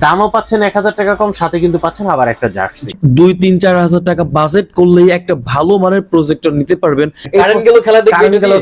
দামও পাচ্ছেন 1000 টাকা কম, সাথে কিন্তু পাচ্ছেন আবার একটা জার্সি। 2-3-4 হাজার টাকা বাজেট করলেই একটা ভালো মানের প্রজেক্টর নিতে পারবেন। কারেন্ট গেলেও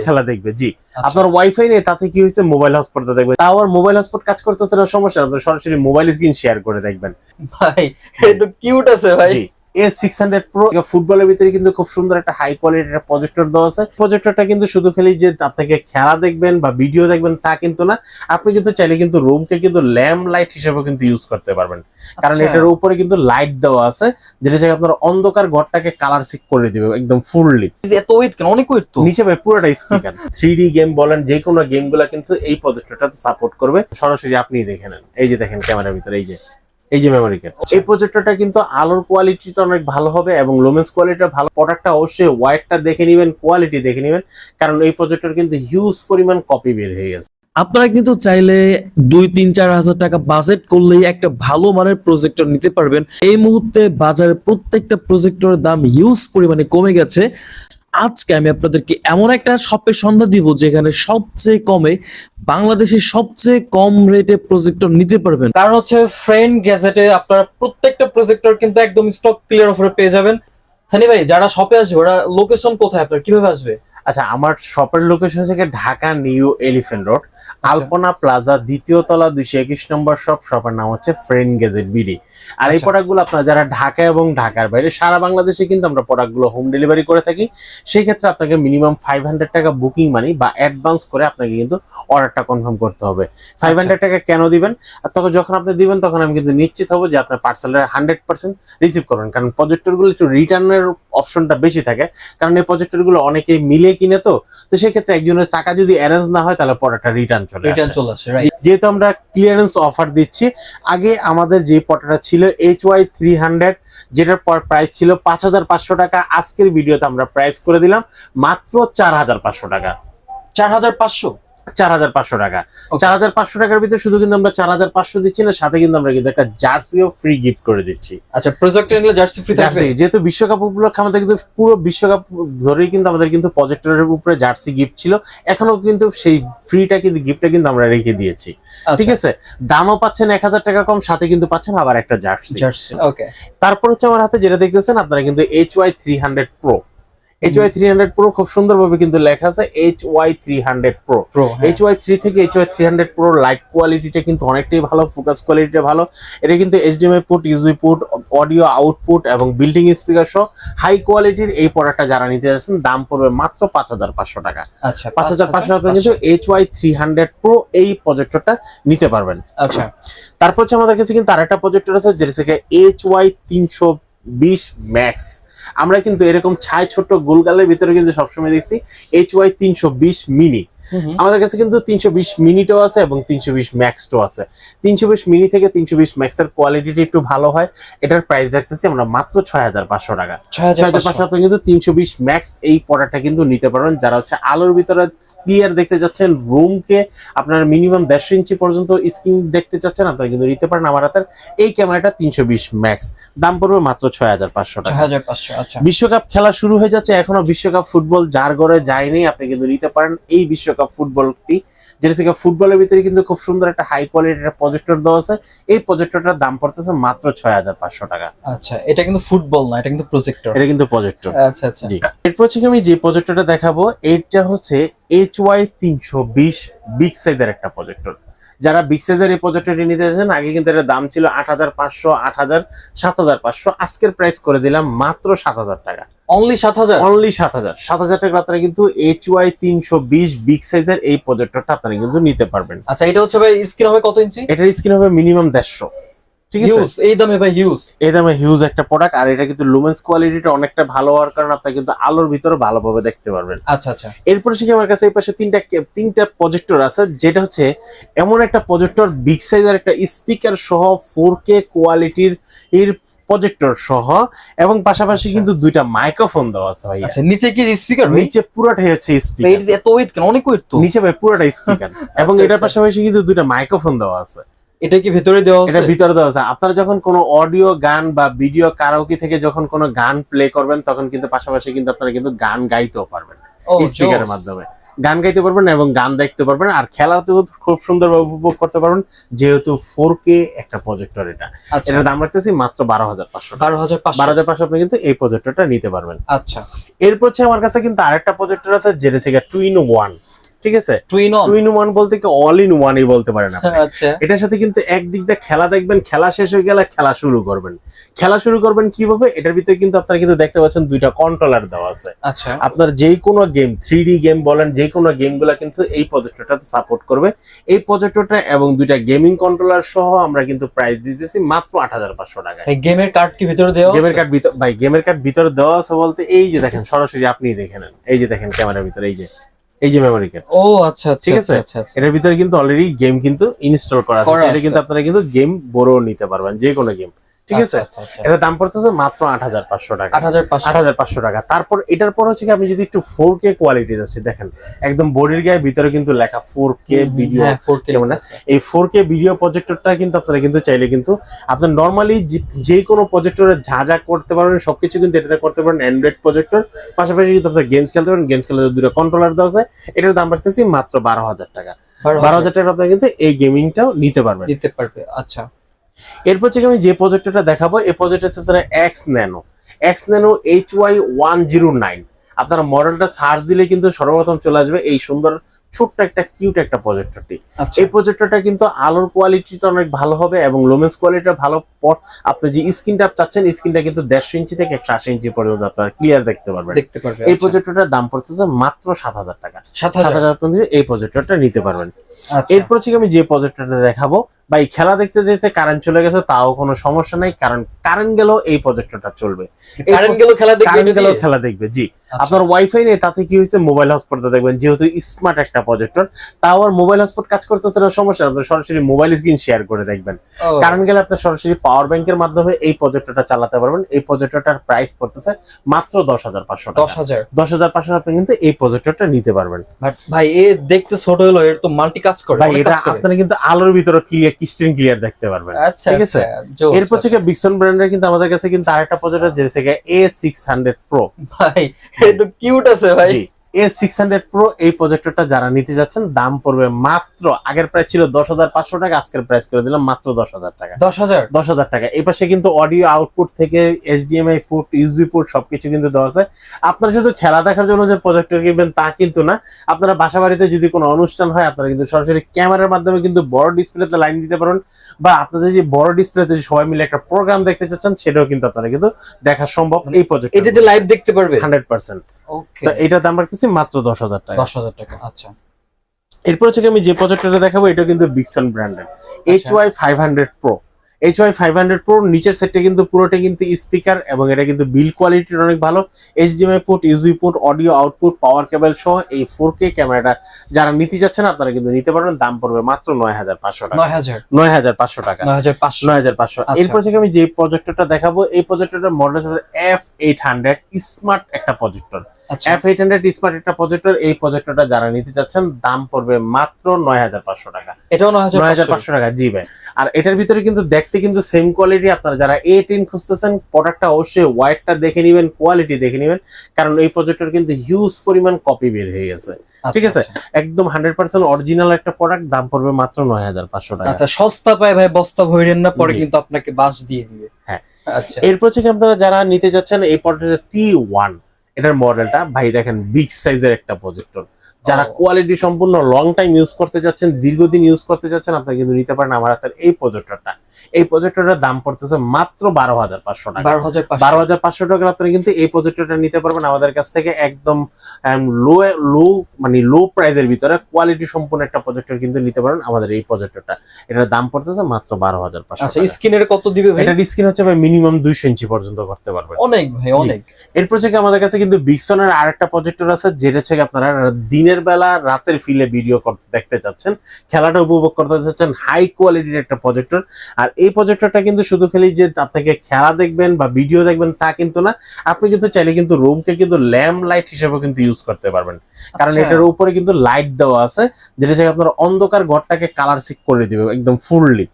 খেলা দেখবে। জি, আপনার ওয়াইফাই নেই, তাতে কি হয়েছে, মোবাইল হটস্পট দেখবে। তাও আর মোবাইল হটস্পট কাজ করতে হচ্ছে না, সমস্যা না, আপনি সরাসরি মোবাইল স্ক্রিন শেয়ার করে দেখবেন। ভাই এটা তো কিউট আছে ভাই। জি, A600 Pro ফুটবলের ভিতরে কিন্তু খুব সুন্দর একটা হাই কোয়ালিটির একটা প্রজেক্টর দেওয়া আছে। প্রজেক্টরটা কিন্তু শুধু খালি যে আপনাকে খেলা দেখবেন বা ভিডিও দেখবেন তা কিন্তু না, আপনি কিন্তু চাইলে কিন্তু রুমকে কিন্তু ল্যাম্প লাইট হিসেবে কিন্তু ইউজ করতে পারবেন, কারণ এটার উপরে কিন্তু লাইট দেওয়া আছে, যেটা থেকে আপনার অন্ধকার ঘরটাকে কালার সিক করে দিবে একদম ফুললি। এত ওয়েট কেন, অনেক ওয়েট তো। নিচে ভাই পুরোটা স্পিকার। 3D গেম বলেন, যে কোনো গেমগুলো কিন্তু এই প্রজেক্টরটাতে সাপোর্ট করবে। সরাসরি আপনি দেখে নেন, এই যে দেখেন ক্যামেরার ভিতরে, এই যে মেমোরি কার্ড। এই প্রজেক্টরটা কিন্তু আলোর কোয়ালিটিটা অনেক ভালো হবে এবং লুমেন্স কোয়ালিটিটা ভালো। প্রোডাক্টটা অবশ্যই ওয়াইডটা দেখে নেবেন, কোয়ালিটি দেখে নেবেন, কারণ এই প্রজেক্টর কিন্তু হিউজ পরিমাণ কপি বের হয়ে গেছে। আপনারা কিন্তু চাইলে 2-3-4 হাজার টাকা বাজেট করলেই একটা ভালো মানের প্রজেক্টর নিতে পারবেন। এই মুহূর্তে বাজারে প্রত্যেকটা প্রজেক্টরের দাম হিউজ পরিমাণে কমে গেছে। আজকে আমি আপনাদেরকে এমন একটা শপের সন্ধান দিব যেখানে সবচেয়ে কমে, বাংলাদেশের সবচেয়ে কম রেটে প্রজেক্টর নিতে পারবেন। কারণ হচ্ছে ফ্রেন্ড গ্যাজেটে আপনারা প্রত্যেকটা প্রজেক্টর কিন্তু একদম স্টক ক্লিয়ার অফারে পেয়ে যাবেন। সানি ভাই, যারা শপে আসবে ওরা লোকেশন কোথায়, আপনারা কিভাবে আসবে? আচ্ছা, আমার শপের লোকেশন হচ্ছে ঢাকা নিউ এলিফ্যান্ট রোড, আলপনা প্লাজা, দ্বিতীয় তলা, 221 নম্বর শপ। শপের নাম হচ্ছে ফ্রেন্ড গ্যাজেট বিডি। আর এই প্রোডাক্টগুলো আপনারা যারা ঢাকা এবং ঢাকার বাইরে সারা বাংলাদেশে কিন্তু আমরা প্রোডাক্টগুলো হোম ডেলিভারি করে থাকি। সেই ক্ষেত্রে আপনাকে মিনিমাম 500 টাকা বুকিং মানি বা অ্যাডভান্স করে আপনাকে কিন্তু অর্ডারটা কনফার্ম করতে হবে। 500 টাকা কেন দিবেন? আর তখন যখন আপনি দিবেন তখন আমি কিন্তু নিশ্চিত হবো যে আপনার পার্সেলটা 100% রিসিভ করবেন, কারণ প্রজেক্টরগুলো একটু রিটার্নের অপশনটা বেশি থাকে, কারণ এই প্রজেক্টরগুলো অনেকেই মিলে কিনে তো সেক্ষেত্রে একজনের টাকা যদি অ্যারেঞ্জ না হয় তাহলে পড়াটা রিটার্ন চলে আসে। যেহেতু আমরা ক্লিয়ারেন্স অফার দিচ্ছি, আগে আমাদের যে পটাটা ছিল HY300, যেটার প্রাইস ছিল 5500 টাকা, আজকের ভিডিওতে আমরা প্রাইস করে দিলাম মাত্র 4500 টাকা। 4500 4500 টাকা। 4500 টাকার ভিতরে শুধু কিন্তু আমরা 4500 দিচ্ছি না, সাথে কিন্তু আমরা কিন্তু একটা জার্সিও ফ্রি গিফট করে দিচ্ছি। আচ্ছা, প্রজেক্টর নিলে জার্সি ফ্রি থাকবে। যেহেতু বিশ্বকাপ উপলক্ষে আমাদের কিন্তু পুরো বিশ্বকাপ ধরেই কিন্তু আমাদের কিন্তু প্রজেক্টরের উপরে জার্সি গিফট ছিল, এখনো কিন্তু সেই ফ্রিটা কিন্তু গিফটটা কিন্তু আমরা রেখে দিয়েছি। ঠিক আছে, দামও পাচ্ছেন 1000 টাকা কম, সাথে কিন্তু পাচ্ছেন আবার একটা জার্সি। ওকে, তারপর হচ্ছে আমার হাতে যেটা দেখতেছেন আপনারা কিন্তু HY300 Pro। HY300 Pro খুব সুন্দরভাবে কিন্তু লেখা আছে HY300 Pro। HY3 থেকে HY300 Pro লাইট কোয়ালিটিটা কিন্তু অনেকটাই ভালো, ফোকাস কোয়ালিটিটা ভালো। এটা কিন্তু HDMI port, USB port, audio output এবং বিল্ডিং স্পিকার সহ হাই কোয়ালিটির এই প্রোডাক্টটা যারা নিতে যাচ্ছেন দাম পড়বে মাত্র 5500 টাকা। আচ্ছা, 5500 টাকা কিন্তু HY300 Pro এই প্রজেক্টরটা নিতে পারবেন। আচ্ছা, তারপর হচ্ছে আমাদের কাছে কিন্তু আরেকটা প্রজেক্টর আছে যেটা থেকে HY320 Max। আমরা কিন্তু এরকম ছাই ছোট গোলগালের ভিতরে কিন্তু সবসময় দেখছি HY320 মিনি। আমাদের কাছে কিন্তু 320 মিনিটাও আছে এবং 320 ম্যাক্সটাও আছে। 320 মিনি থেকে 320 ম্যাক্স এর কোয়ালিটিটা একটু ভালো হয়। এটার প্রাইস রাখতেছি আমরা মাত্র 6500 টাকা। 6500 টাকা কিন্তু 320 ম্যাক্স এই প্রোডাক্টটা কিন্তু নিতে পারবেন। যারা হচ্ছে আলোর ভিতরে ক্লিয়ার দেখতে যাচ্ছেন, রুমকে আপনার মিনিমাম 150 ইঞ্চি পর্যন্ত স্ক্রিন দেখতে চাচ্ছেন, আপনারা কিন্তু নিতে পারেন আমার হাতের এই ক্যামেরাটা 320 ম্যাক্স। দাম পড়বে মাত্র 6500 টাকা। 6500। আচ্ছা, বিশ্বকাপ খেলা শুরু হয়ে যাচ্ছে, এখনো বিশ্বকাপ ফুটবল যার ঘরে যায়নি আপনি কিন্তু নিতে পারেন এই বিশ্বকাপ ফুটবলটি, যেটা থেকে ফুটবলের ভিতরে কিন্তু খুব সুন্দর একটা হাই কোয়ালিটির একটা প্রজেক্টর দেওয়া আছে। এই প্রজেক্টরটার দাম পড়তেছে মাত্র 6500 টাকা। আচ্ছা, এটা কিন্তু ফুটবল না, এটা কিন্তু প্রজেক্টর। এটা কিন্তু প্রজেক্টর। আচ্ছা আচ্ছা, জি। এরপর হচ্ছে আমি যে প্রজেক্টরটা দেখাবো এটা হচ্ছে HY320 বিগ সাইজের একটা প্রজেক্টর। যারা বিগ সাইজের এই প্রজেক্টরটি নিতে চাচ্ছেন, আগে কিন্তু এর দাম ছিল 8500, 8000, 7500, আজকের প্রাইস করে দিলাম মাত্র 7000 টাকা। Only 7000, only 7000। 7000 টাকা আপনারা কিন্তু HY320 বিগ সাইজের এই প্রজেক্টরটা আপনারা কিন্তু নিতে পারবেন। আচ্ছা, এটা হচ্ছে ভাই স্ক্রিন হবে কত ইঞ্চি? এটার স্ক্রিন হবে মিনিমাম 150। ঠিক আছে, এই দামে ভাই হিউজ, এই দামে হিউজ একটা প্রোডাক্ট। আর এটা কিন্তু লুমেন্স কোয়ালিটিটা অনেকটা ভালো হওয়ার কারণে আপনি কিন্তু আলোর ভিতরে ভালোভাবে দেখতে পারবেন। আচ্ছা আচ্ছা, এরপরে শিখে আমার কাছে এই পাশে তিনটা প্রজেক্টর আছে, যেটা হচ্ছে এমন একটা প্রজেক্টর বিগ সাইজের একটা স্পিকার সহ 4K কোয়ালিটির এর প্রজেক্টর সহ এবং পাশাপাশি কিন্তু দুইটা মাইক্রোফোন দেওয়া আছে ভাই। আচ্ছা, নিচে কি স্পিকার? নিচে পুরোটাই হচ্ছে স্পিকার। এত ওয়েট কেন, অনেক ওয়েট তো। নিচে ভাই পুরোটা স্পিকার এবং এটার পাশাপাশি কিন্তু দুইটা মাইক্রোফোন দেওয়া আছে। এটা কি ভেতরে দেওয়া আছে? এটা ভিতরে দেওয়া আছে। আপনারা যখন কোনো অডিও গান বা ভিডিও কারাওকে থেকে যখন কোনো গান প্লে করবেন তখন কিন্তু পাশাপাশি কিন্তু আপনারা কিন্তু গান গাইতেও পারবেন এই স্পিকারের মাধ্যমে। গান গাইতে পারবেন এবং গান দেখতে পারবেন, আর খেলাতেও খুব সুন্দরভাবে উপভোগ করতে পারবেন, যেহেতু 4K একটা প্রজেক্টর। এটার দাম রাখতেছি মাত্র 12,500 টাকা। 12,500 আপনি কিন্তু এই প্রজেক্টরটা নিতে পারবেন। আচ্ছা, এরপর হচ্ছে আমার কাছে কিন্তু আরেকটা প্রজেক্টর আছে, যেটা হচ্ছে টুইন ওয়ান। ঠিক আছে, টুইন ওয়ান বলতে কি অল ইন ওয়ানই বলতে পারেন আপনি। আচ্ছা, এটার সাথে কিন্তু একদিক দিয়ে খেলা দেখবেন, খেলা শেষ হয়ে গেলে খেলা শুরু করবেন কিভাবে, এটার ভিতরে কিন্তু আপনারা কিন্তু দেখতে পাচ্ছেন দুইটা কন্ট্রোলার দেওয়া আছে। আচ্ছা, আপনার যেই কোনো গেম 3D গেম বলেন, যে কোনো গেমগুলো কিন্তু এই প্রজেক্টরটাতে সাপোর্ট করবে। এই প্রজেক্টরটা এবং দুইটা গেমিং কন্ট্রোলার সহ আমরা কিন্তু প্রাইস দিতেছি মাত্র 8,500 টাকায়। গেমের কার্ড কি ভিতরে দেওয়া আছে? গেমের কার্ড ভিতরে দেওয়া আছে বলতে এই যে দেখেন, সরাসরি আপনি দেখে নেন, এই যে দেখেন ক্যামেরার ভিতরে এই যে মেমোরি কার্ড। ও আচ্ছা, ঠিক আছে, এটার ভিতরে কিন্তু অলরেডি গেম কিন্তু ইনস্টল করা আছে। এটা কিন্তু আপনারা কিন্তু গেম বড় নিতে পারবেন, যে কোনো গেম। ঠিক আছে, এটার দাম পড়তেছে মাত্র 8,500 টাকা। 8,500 টাকা। তারপর এটার পর হচ্ছে আপনি যদি একটু 4K কোয়ালিটি আছে, দেখেন একদম বডির গায়ে ভিতরে কিন্তু লেখা 4K ভিডিও। এই 4K ভিডিও প্রজেক্টরটা কিন্তু আপনারা কিন্তু চাইলে কিন্তু আপনার নর্মালি যে কোনো প্রজেক্টরে যা যা করতে পারবেন সবকিছু কিন্তু এটাতে করতে পারেন। অ্যান্ড্রয়েড প্রজেক্টর, পাশাপাশি কিন্তু আপনার গেমস খেলতে পারেন। গেমস খেলে দুটো কন্ট্রোলার দেওয়া আছে। এটার দাম রাখতেছি মাত্র 12,000 টাকা। 12,000 টাকা আপনারা কিন্তু এই গেমিংটাও নিতে পারবে। আচ্ছা, এরপর থেকে আমি যে প্রজেক্টরটা দেখাবো, এই প্রজেক্টর হচ্ছে এক্স ন্যানো HY109। আপনারা মডেলটা সার্চ দিলে কিন্তু সর্বপ্রথম চলে আসবে এই সুন্দর ছোট্ট একটা কিউট একটা প্রজেক্টরটি। এই প্রজেক্টরটা কিন্তু আলোর কোয়ালিটিটা অনেক ভালো হবে এবং লুমেন্স কোয়ালিটিটা ভালো। আপনি যে স্ক্রিনটা চাচ্ছেন, স্ক্রিনটা কিন্তু 150 ইঞ্চি থেকে 180 ইঞ্চি পর্যন্ত আপনারা ক্লিয়ার দেখতে পারবেন। এই প্রজেক্টরটার দাম পড়তেছে মাত্র 7,000 টাকা। 7,000 আপনি এই প্রজেক্টরটা নিতে পারবেন। এরপর থেকে আমি যে প্রজেক্টরটা দেখাবো, ভাই খেলা দেখতে দেখতে কারেন্ট চলে গেছে, তাও কোনো সমস্যা নাই, কারণ কারেন্ট গেলেও এই প্রজেক্টরটা চলবে। খেলা দেখবে জি। আপনার ওয়াইফাই নেই, তাতে কি হয়েছে, মোবাইল হটস্পটটা দেখবেন, যেহেতু স্মার্ট একটা প্রজেক্টর, তাও আর মোবাইল হটস্পট কাজ করতে সমস্যা, আপনি সরাসরি মোবাইল স্ক্রিন শেয়ার করে দেখবেন। কারেন্ট গেলে আপনি সরাসরি পাওয়ার ব্যাংকের মাধ্যমে এই প্রজেক্টরটা চালাতে পারবেন। এই প্রজেক্টরটার প্রাইস পড়তেছে মাত্র 10,500 টাকা। 10,500 আপনি কিন্তু এই প্রজেক্টরটা নিতে পারবেন। ভাই এ দেখতে ছোট হলো, এর তো মাল্টি কাজ করে ভাই। এটা আপনারা কিন্তু আলোর ভিতরে ক্লিয়ার দেখতে পারবেন। ঠিক আছে, এরপর থেকে বিক্সন ব্র্যান্ডের কিন্তু আমাদের কাছে কিন্তু আরেকটা প্রজেক্টর যেটা A600 Pro। ভাই এটা তো কিউট আছে ভাই। A600 Pro এই প্রজেক্টরটা যারা নিতে যাচ্ছেন, দাম পড়বে মাত্র, আগের প্রাইস ছিল 10,500 টাকা, আজকের প্রাইস করে দিলাম মাত্র 10,000 টাকা। 10,000 টাকা। এই পাশে কিন্তু অডিও আউটপুট থেকে HDMI পোর্ট, ইউএসবি পোর্ট সবকিছু কিন্তু দেওয়া আছে। আপনারা শুধু খেলা দেখার জন্য যে প্রজেক্টর কিনবেন তা কিন্তু না, আপনারা বাসা বাড়িতে যদি কোনো অনুষ্ঠান হয়, আপনারা কিন্তু সরাসরি ক্যামেরার মাধ্যমে কিন্তু বড় ডিসপ্লেতে লাইন দিতে পারেন, বা আপনাদের যে বড় ডিসপ্লেতে সবাই মিলে একটা প্রোগ্রাম দেখতে চাচ্ছেন, সেটাও কিন্তু আপনারা কিন্তু দেখা সম্ভব এই প্রজেক্টর। এটাতে লাইভ দেখতে পারবে 100%। ওকে, তো এটার দাম রাখতেছি মাত্র 10,000 টাকা। 10,000 টাকা। আচ্ছা, এরপর হচ্ছে আমি যে প্রজেক্টরটা দেখাবো, এটা কিন্তু বিক্সন ব্র্যান্ডের HY500 Pro। HY500 Pro নিচের সেটটা কিন্তু পুরোটা কিন্তু স্পিকার, এবং এটা কিন্তু বিল্ড কোয়ালিটি অনেক ভালো। HDMI port, USB port, audio output, power cable সহ এই 4K ক্যামেরাটা যারা নিতে যাচ্ছেন, আপনারা কিন্তু নিতে পারবেন। দাম পড়বে মাত্র 9,500 টাকা। 9,500 টাকা। 9,500। এরপর থেকে আমি যে প্রজেক্টরটা দেখাবো, এই প্রজেক্টরটার মডেল হচ্ছে F800 স্মার্ট একটা প্রজেক্টর। F800 স্মার্ট একটা প্রজেক্টর। এই প্রজেক্টরটা যারা নিতে চাচ্ছেন, দাম পড়বে মাত্র 9,500 টাকা। এটাও 9,500 টাকা। জি ভাই। আর এটার ভিতরে কিন্তু দেখতে কিন্তু সেম কোয়ালিটি। আপনারা যারা A10 খুঁজতেছেন, প্রোডাক্টটা অবশ্যই ওয়াইডটা দেখে নেবেন, কোয়ালিটি দেখে নেবেন, কারণ এই প্রজেক্টর কিন্তু হিউজ পরিমাণ কপি বের হয়ে গেছে। ঠিক আছে, একদম 100% অরিজিনাল একটা প্রোডাক্ট। দাম পড়বে মাত্র 9,500 টাকা। আচ্ছা, সস্তা পায় ভাই, বস্তা ভইরেন না, পরে কিন্তু আপনাকে বাস দিয়ে দিবে। হ্যাঁ, আচ্ছা। এরপর থেকে আপনারা যারা নিতে যাচ্ছেন, এই প্রোডাক্টের T1 এটার মডেলটা, ভাই দেখেন বিগ সাইজের একটা প্রজেক্টর। যারা কোয়ালিটি সম্পূর্ণ লং টাইম ইউজ করতে যাচ্ছেন, দীর্ঘদিন ইউজ করতে যাচ্ছেন, আপনারা কিন্তু নিতে পারেন আমার হাতের এই প্রজেক্টরটা। এই প্রজেক্টরটার দাম পড়তেছে মাত্র 12,500 টাকা। 12,500 টাকা আপনারা কিন্তু এই প্রজেক্টরটা নিতে পারবেন আমাদের কাছ থেকে। একদম লো প্রাইসের ভিতরে কোয়ালিটি সম্পূর্ণ একটা প্রজেক্টর কিন্তু নিতে পারেন আমাদের এই প্রজেক্টরটা। এটার দাম পড়তেছে মাত্র 12,500 টাকা। স্ক্রিনের কত দিবে ভাই? এটার স্ক্রিন হচ্ছে ভাই মিনিমাম 200 ইঞ্চি পর্যন্ত করতে পারবেন। অনেক ভাই, অনেক। এরপর থেকে আমাদের কাছে কিন্তু বিক্সনের আরেকটা প্রজেক্টর আছে, যেটা হচ্ছে আপনারা দিনের বেলা রাতের ফিলে ভিডিও দেখতে চাচ্ছেন, খেলাটা উপভোগ করতে চাচ্ছেন, হাই কোয়ালিটির একটা প্রজেক্টর। আর এই প্রজেক্টরটা কিন্তু শুধু খালি যে আপনাকে খেলা দেখবেন বা ভিডিও দেখবেন তা কিন্তু না, আপনি কিন্তু চাইলে কিন্তু রুমকে কিন্তু ল্যাম্প লাইট হিসেবে কিন্তু ইউজ করতে পারবেন, কারণ এটার উপরে কিন্তু লাইট দেওয়া আছে, যেটা থেকে আপনার অন্ধকার ঘরটাকে কালার সিক করে দিবে একদম ফুললি।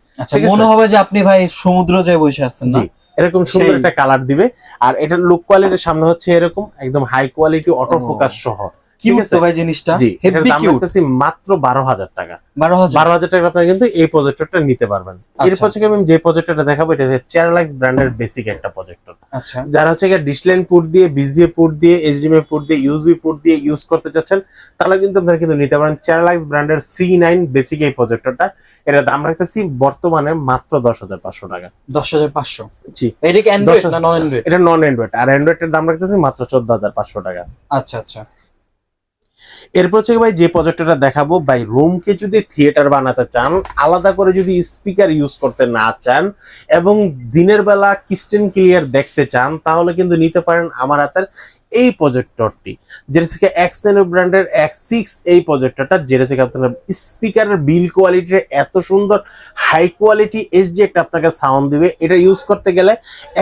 মনে হবে যে আপনি ভাই সমুদ্র যায় বসে আছেন। জি, এরকম সুন্দর একটা কালার দিবে। আর এটার লুক কোয়ালিটির সামনে হচ্ছে এরকম একদম হাই কোয়ালিটি অটো ফোকাস সহ। কিউট আছে? তো ভাই জিনিসটা, জি, এটার হেভি দাম কিউট। রাখতেছি মাত্র 12,000 টাকা। 12,000। 12,000 টাকা আপনারা কিন্তু এই প্রজেক্টরটা নিতে পারবেন। এরপর থেকে আমি যে প্রজেক্টরটা দেখাবো এটা হচ্ছে চেরালাক্স ব্র্যান্ডের বেসিক একটা প্রজেক্টর। আচ্ছা যারা হচ্ছে ডিসলাইন পোর্ট দিয়ে, বিজিএ পোর্ট দিয়ে, এইচডিএমআই পোর্ট দিয়ে, ইউএসবি পোর্ট দিয়ে ইউজ করতে চাচ্ছেন তাহলে কিন্তু আপনারা কিন্তু নিতে পারেন চেরালাক্স ব্র্যান্ডের C9 বেসিক এই প্রজেক্টরটা। এটার দাম রাখতেছি বর্তমানে মাত্র 10,500 টাকা। 10,500। জি, এটা কি অ্যান্ড্রয়েড 10,000 না নন অ্যান্ড্রয়েড? এটা নন অ্যান্ড্রয়েড, আর অ্যান্ড্রয়েডের দাম রাখতেছি মাত্র 14,500 টাকা। আচ্ছা আচ্ছা। এরপর হচ্ছে ভাই যে প্রজেক্টরটা দেখাবো ভাই, রুমকে যদি থিয়েটার বানাতে চান, আলাদা করে যদি স্পিকার ইউজ করতে না চান এবং দিনের বেলা ক্রিস্টেন ক্লিয়ার দেখতে চান তাহলে কিন্তু নিতে পারেন আমার হাতের এই প্রজেক্টরটি, যেটা থেকে এক্সটেনো ব্র্যান্ডের X6 এই প্রজেক্টরটা, যেটা থেকে আপনার স্পিকারের বিল কোয়ালিটি এত সুন্দর হাই কোয়ালিটি এইচডি একটা আপনাকে সাউন্ড দিবে। এটা ইউজ করতে গেলে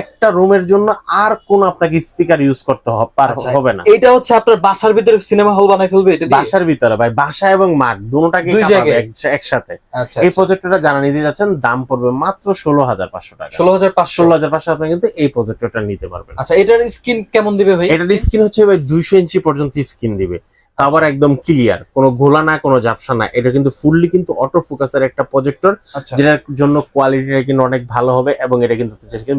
একটা রুমের জন্য আর কোন আপনাকে স্পিকার ইউজ করতে আচ্ছা, হবে না। এটা হচ্ছে আপনার বাসার ভিতরে সিনেমা হল বানাই ফেলবে এটা দিয়ে? বাসার ভিতরে ভাই, বাসা এবং মাঠ দুটোটাকে দুই জায়গায় একসাথে। আচ্ছা এই প্রজেক্টরটা যারা নিতে যাচ্ছেন দাম পড়বে মাত্র 16,500 টাকা। 16,500। 16,500 আপনি কিন্তু এই প্রজেক্টরটা নিতে পারবেন। আচ্ছা, এটার স্ক্রিন কেমন দিবে ভাই? এটার স্ক্রিন হচ্ছে ভাই 200 ইঞ্চি পর্যন্ত স্ক্রিন দিবে, আবার একদম ক্লিয়ার, কোনো ঘোলা না, কোনো ঝাপসা না। এটা কিন্তু ফুললি কিন্তু অটো ফোকাসের একটা প্রজেক্টর, আচ্ছা যেটার জন্য কোয়ালিটিটা কিন্তু অনেক ভালো হবে এবং এটা কিন্তু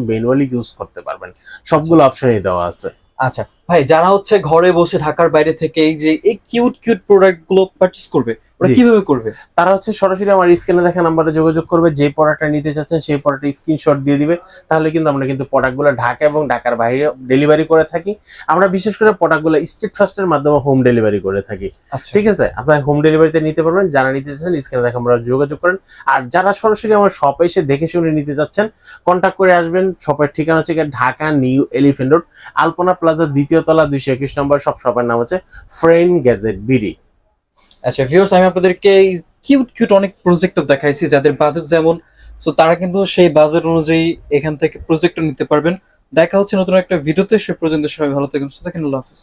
ম্যানুয়ালি ইউজ করতে পারবেন। সবগুলো অপশনই দেওয়া আছে। আচ্ছা ভাই, যারা হচ্ছে ঘরে বসে ঢাকার বাইরে থেকে এই যে এই কিউট কিউট প্রোডাক্ট গুলো পারচেজ করবে, ওরা জি। কিভাবে করবে? তারা হচ্ছে সরাসরি আমার স্ক্রিনে দেখা নাম্বারে যোগাযোগ করবে, যে প্রোডাক্টটা নিতে চাচ্ছেন সেই প্রোডাক্টের স্ক্রিনশট দিয়ে দিবে। তাহলে কিন্তু আমরা কিন্তু প্রোডাক্টগুলো ঢাকা এবং ঢাকার বাইরে ডেলিভারি করে থাকি। আমরা বিশেষ করে প্রোডাক্টগুলো স্টেট ফার্স্টের মাধ্যমে হোম ডেলিভারি করে থাকি। আচ্ছা ঠিক আছে, আপনার হোম ডেলিভারিতে নিতে পারবেন। যারা নিতে চাচ্ছেন স্ক্রিনে দেখা আমরা যোগাযোগ করেন। আর যারা সরাসরি আমার শপে এসে দেখে শুনে নিতে যাচ্ছেন কন্ট্যাক্ট করে আসবেন। শপের ঠিকানা হচ্ছে ঢাকা নিউ এলিফ্যান্ট রোড, আলপনা প্লাজা, 2য় তলা, 221 নম্বর। শপের নাম হচ্ছে ফ্রেন্ড গ্যাজেট বিডি। আচ্ছা ভিউয়ার্স, আমি আপনাদেরকে কিউট কিউট অনেক প্রজেক্টর দেখাইছি যাদের বাজেট যেমন, সো তারা কিন্তু সেই বাজেট অনুযায়ী এখান থেকে প্রজেক্টর নিতে পারবেন। দেখা হচ্ছে নতুন একটা ভিডিওতে। সে পর্যন্ত সবাই ভালো থাকুন, সুস্থ থাকুন। আল্লাহ হাফেজ।